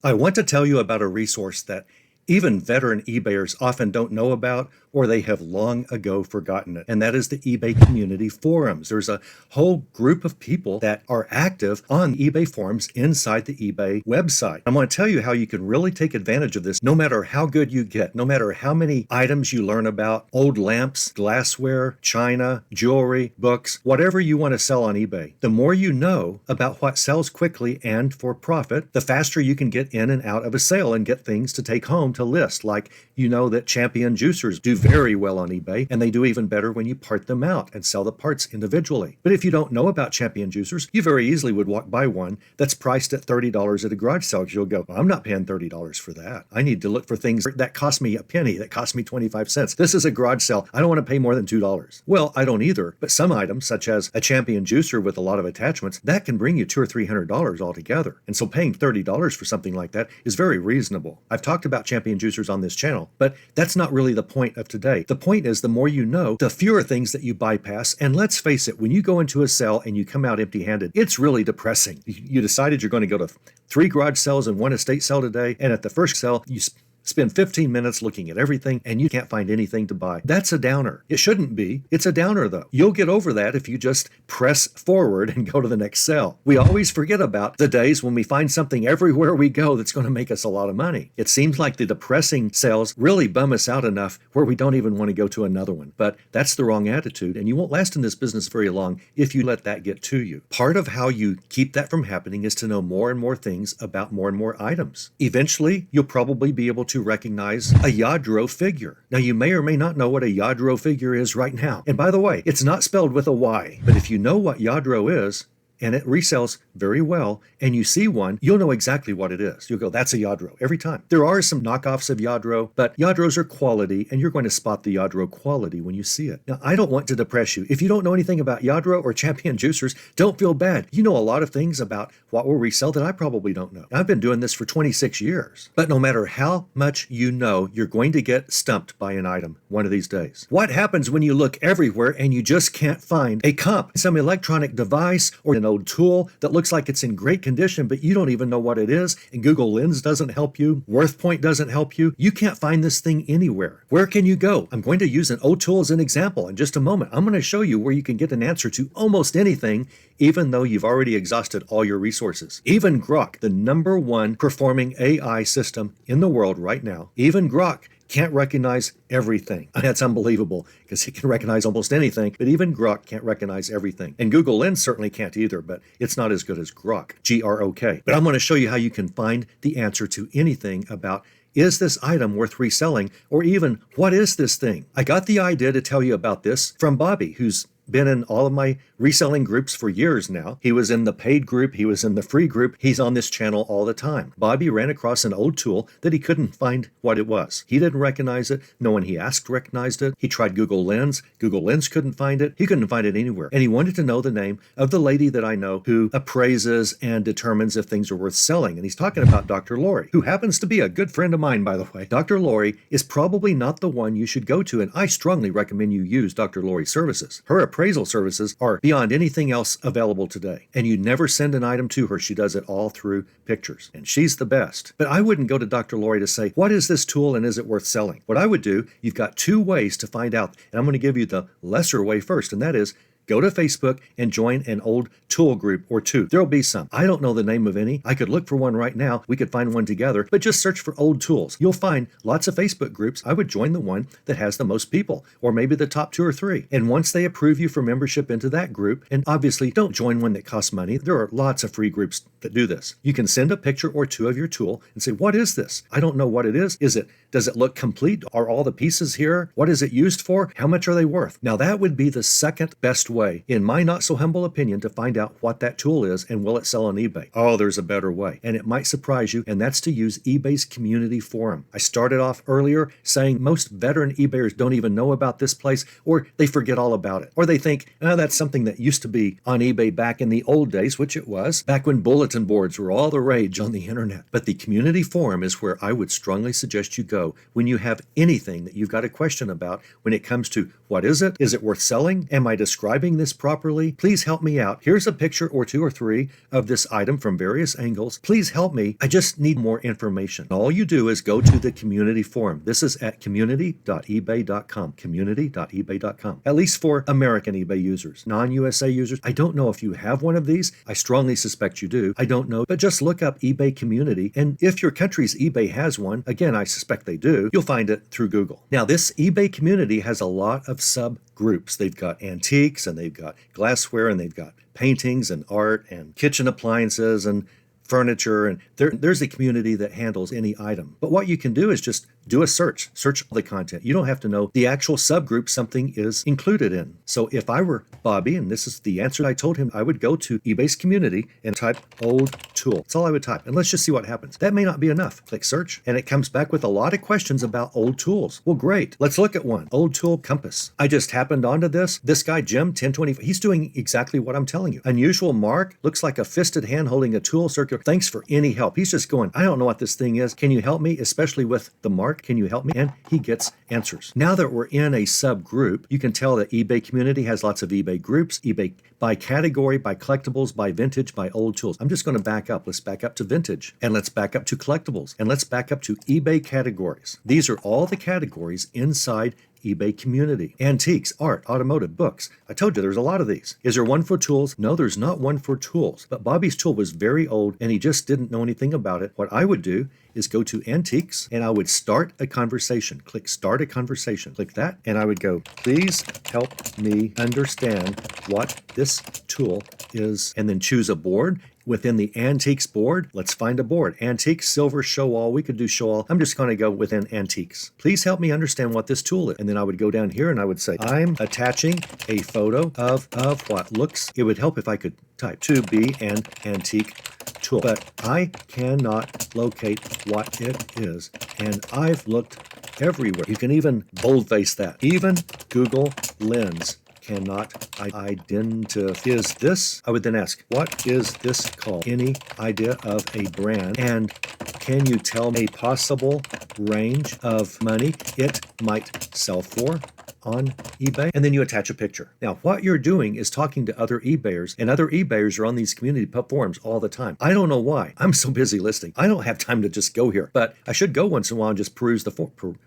I want to tell you about a resource that even veteran eBayers often don't know about, or they have long ago forgotten it, and that is the eBay community forums. There's a whole group of people that are active on eBay forums inside the eBay website. I'm going to tell you how you can really take advantage of this no matter how good you get, no matter how many items you learn about, old lamps, glassware, china, jewelry, books, whatever you want to sell on eBay. The more you know about what sells quickly and for profit, the faster you can get in and out of a sale and get things to take home to list. Like, you know that Champion juicers do very well on eBay, and they do even better when you part them out and sell the parts individually. But if you don't know about Champion juicers, you very easily would walk by one that's priced at $30 at a garage sale. You'll go, well, I'm not paying $30 for that. I need to look for things that cost me a penny, that cost me 25 cents. This is a garage sale. I don't want to pay more than $2. Well, I don't either, but some items, such as a Champion juicer with a lot of attachments, that can bring you $200 or $300 altogether. And so paying $30 for something like that is very reasonable. I've talked about Champion juicers on this channel, but that's not really the point of today. The point is, the more you know, the fewer things that you bypass. And let's face it, when you go into a sale and you come out empty-handed, it's really depressing. You decided you're going to go to 3 garage sales and 1 estate sale today, and at the first sale, you spend 15 minutes looking at everything and you can't find anything to buy. That's a downer. It shouldn't be. It's a downer though. You'll get over that if you just press forward and go to the next sale. We always forget about the days when we find something everywhere we go that's going to make us a lot of money. It seems like the depressing sales really bum us out enough where we don't even want to go to another one. But that's the wrong attitude, and you won't last in this business very long if you let that get to you. Part of how you keep that from happening is to know more and more things about more and more items. Eventually, you'll probably be able to recognize a Yadro figure. Now, you may or may not know what a Yadro figure is right now. And by the way, it's not spelled with a Y. But if you know what Yadro is, and it resells very well, and you see one, you'll know exactly what it is. You'll go, that's a Yadro every time. There are some knockoffs of Yadro, but Yadros are quality, and you're going to spot the Yadro quality when you see it. Now, I don't want to depress you. If you don't know anything about Yadro or Champion juicers, don't feel bad. You know a lot of things about what will resell that I probably don't know. I've been doing this for 26 years. But no matter how much you know, you're going to get stumped by an item one of these days. What happens when you look everywhere and you just can't find a comp, some electronic device, or an old tool that looks like it's in great condition, but you don't even know what it is, and Google Lens doesn't help you, WorthPoint doesn't help you. You can't find this thing anywhere. Where can you go? I'm going to use an old tool as an example in just a moment. I'm going to show you where you can get an answer to almost anything, even though you've already exhausted all your resources. Even GROK, the #1 performing AI system in the world right now, even GROK can't recognize everything. That's unbelievable because it can recognize almost anything, but even GROK can't recognize everything. And Google Lens certainly can't either, but it's not as good as GROK, GROK. But I'm going to show you how you can find the answer to anything about, is this item worth reselling, or even, what is this thing? I got the idea to tell you about this from Bobby, who's been in all of my reselling groups for years now. He was in the paid group, he was in the free group, he's on this channel all the time. Bobby ran across an old tool that he couldn't find what it was. He didn't recognize it, no one he asked recognized it. He tried Google Lens couldn't find it, he couldn't find it anywhere. And he wanted to know the name of the lady that I know who appraises and determines if things are worth selling. And he's talking about Dr. Lori, who happens to be a good friend of mine, by the way. Dr. Lori is probably not the one you should go to, and I strongly recommend you use Dr. Lori's services. Her appraisal services are beyond anything else available today. And you never send an item to her. She does it all through pictures. And she's the best. But I wouldn't go to Dr. Lori to say, what is this tool and is it worth selling? What I would do, you've got 2 ways to find out. And I'm going to give you the lesser way first, and that is, go to Facebook and join an old tool group or 2. There'll be some. I don't know the name of any. I could look for one right now. We could find one together, but just search for old tools. You'll find lots of Facebook groups. I would join the one that has the most people, or maybe the top 2 or 3. And once they approve you for membership into that group, and obviously don't join one that costs money. There are lots of free groups that do this. You can send a picture or 2 of your tool and say, what is this? I don't know what it is. Does it look complete? Are all the pieces here? What is it used for? How much are they worth? Now that would be the second best way, in my not so humble opinion, to find out what that tool is and will it sell on eBay. Oh, there's a better way, and it might surprise you, and that's to use eBay's community forum. I started off earlier saying most veteran eBayers don't even know about this place, or they forget all about it, or they think, oh, that's something that used to be on eBay back in the old days, which it was, back when bulletin boards were all the rage on the internet. But the community forum is where I would strongly suggest you go when you have anything that you've got a question about when it comes to, what is it? Is it worth selling? Am I describing describing this properly? Please help me out. Here's a picture or two or three of this item from various angles. Please help me. I just need more information. All you do is go to the community forum. This is at community.ebay.com, community.ebay.com, at least for American eBay users. Non-USA users, I don't know if you have one of these. I strongly suspect you do. I don't know, but just look up eBay community, and if your country's eBay has one, again, I suspect they do, you'll find it through Google. Now, this eBay community has a lot of subgroups. They've got antiques, and they've got glassware, and they've got paintings and art and kitchen appliances and furniture, and there's a community that handles any item. But what you can do is just do a search all the content. You don't have to know the actual subgroup something is included in. So if I were Bobby, and this is the answer I told him, I would go to eBay's community and type old tool. That's all I would type. And let's just see what happens. That may not be enough. Click search, and it comes back with a lot of questions about old tools. Well, great. Let's look at one. Old tool compass. I just happened onto this. This guy, Jim, 1025, he's doing exactly what I'm telling you. Unusual mark, looks like a fisted hand holding a tool, circular. Thanks for any help. He's just going, I don't know what this thing is. Can you help me? Especially with the mark. Can you help me? And he gets answers. Now that we're in a subgroup, you can tell that eBay community has lots of eBay groups, eBay by category, by collectibles, by vintage, by old tools. I'm just going to back up. Let's back up to vintage, and let's back up to collectibles, and let's back up to eBay categories. These are all the categories inside eBay community. Antiques, art, automotive, books. I told you there's a lot of these. Is there one for tools? No, there's not one for tools. But Bobby's tool was very old and he just didn't know anything about it. What I would do is go to antiques and I would start a conversation. Click start a conversation. Click that and I would go, please help me understand what this tool is, and then choose a board. Within the antiques board, let's find a board. Antiques, silver, show all. We could do show all. I'm just going to go within antiques. Please help me understand what this tool is. And then I would go down here and I would say, I'm attaching a photo of what looks. It would help if I could type to be an antique tool, but I cannot locate what it is. And I've looked everywhere. You can even boldface that. Even Google Lens cannot identify. Is this? I would then ask, what is this called? Any idea of a brand? And can you tell me a possible range of money it might sell for on eBay? And then you attach a picture. Now, what you're doing is talking to other eBayers, and other eBayers are on these community forums all the time. I don't know why. I'm so busy listing. I don't have time to just go here, but I should go once in a while and just peruse the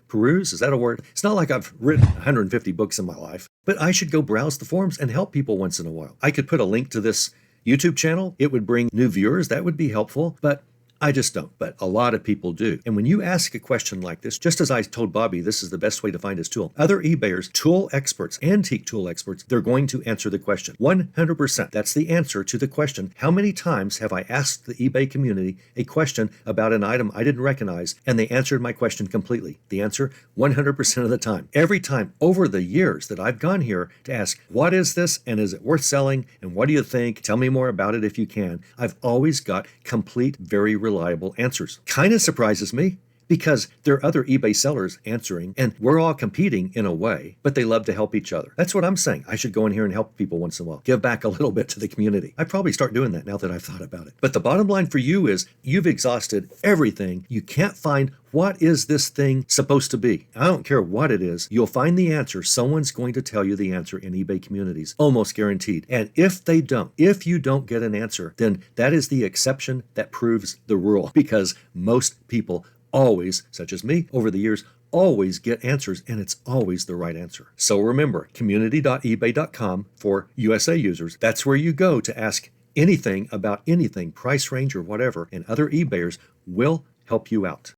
peruse? Is that a word? It's not like I've written 150 books in my life, but I should go browse the forums and help people once in a while. I could put a link to this YouTube channel. It would bring new viewers. That would be helpful, but I just don't, but a lot of people do. And when you ask a question like this, just as I told Bobby, this is the best way to find his tool. Other eBayers, tool experts, antique tool experts, they're going to answer the question. 100%. That's the answer to the question. How many times have I asked the eBay community a question about an item I didn't recognize, and they answered my question completely? The answer, 100% of the time. Every time over the years that I've gone here to ask, what is this, and is it worth selling, and what do you think? Tell me more about it if you can. I've always got complete, very reliable answers. Kind of surprises me because there are other eBay sellers answering and we're all competing in a way, but they love to help each other. That's what I'm saying. I should go in here and help people once in a while. Give back a little bit to the community. I'd probably start doing that now that I've thought about it. But the bottom line for you is you've exhausted everything. You can't find what is this thing supposed to be. I don't care what it is. You'll find the answer. Someone's going to tell you the answer in eBay communities, almost guaranteed. And if you don't get an answer, then that is the exception that proves the rule, because most people always, such as me over the years, always get answers, and it's always the right answer. So remember, community.ebay.com for USA users. That's where you go to ask anything about anything, price range or whatever, and other eBayers will help you out.